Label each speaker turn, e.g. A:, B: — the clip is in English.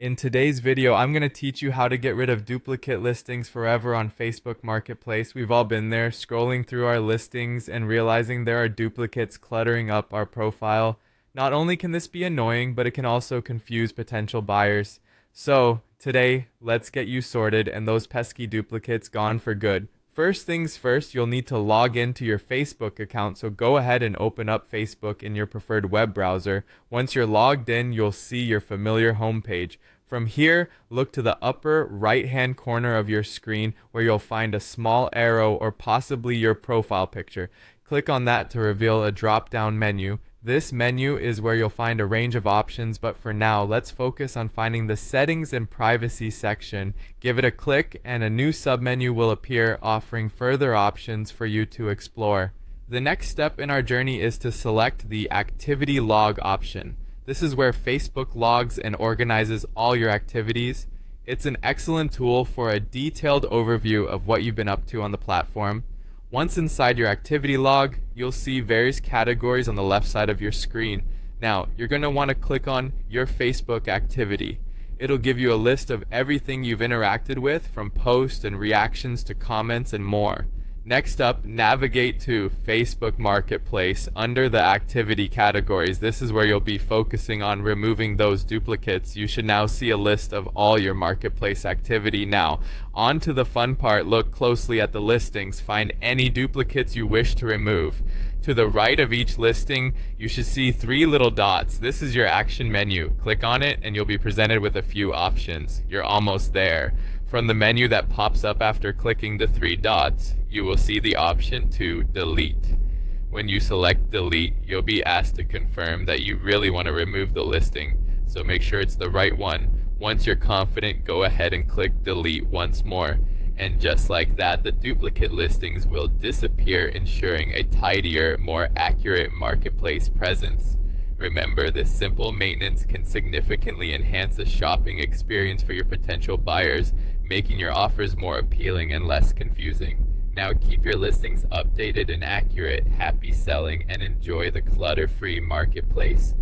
A: In today's video, I'm going to teach you how to get rid of duplicate listings forever on Facebook Marketplace. We've all been there, scrolling through our listings and realizing there are duplicates cluttering up our profile. Not only can this be annoying, but it can also confuse potential buyers. So, today, let's get you sorted and those pesky duplicates gone for good. First things first, you'll need to log into your Facebook account, so go ahead and open up Facebook in your preferred web browser. Once you're logged in, you'll see your familiar homepage. From here, look to the upper right-hand corner of your screen where you'll find a small arrow or possibly your profile picture. Click on that to reveal a drop-down menu. This menu is where you'll find a range of options, but for now, let's focus on finding the Settings and Privacy section. Give it a click and a new submenu will appear, offering further options for you to explore. The next step in our journey is to select the Activity Log option. This is where Facebook logs and organizes all your activities. It's an excellent tool for a detailed overview of what you've been up to on the platform. Once inside your activity log, you'll see various categories on the left side of your screen. Now, you're going to want to click on your Facebook activity. It'll give you a list of everything you've interacted with, from posts and reactions to comments and more. Next up, navigate to Facebook Marketplace under the activity categories. This is where you'll be focusing on removing those duplicates. You should now see a list of all your marketplace activity. Now, on to the fun part. Look closely at the listings. Find any duplicates you wish to remove. To the right of each listing, you should see three little dots. This is your action menu. Click on it and you'll be presented with a few options. You're almost there. From the menu that pops up after clicking the three dots, you will see the option to delete. When you select delete, you'll be asked to confirm that you really want to remove the listing, so make sure it's the right one. Once you're confident, go ahead and click delete once more. And just like that, the duplicate listings will disappear, ensuring a tidier, more accurate marketplace presence. Remember, this simple maintenance can significantly enhance the shopping experience for your potential buyers, making your offers more appealing and less confusing. Now keep your listings updated and accurate, happy selling, and enjoy the clutter-free marketplace.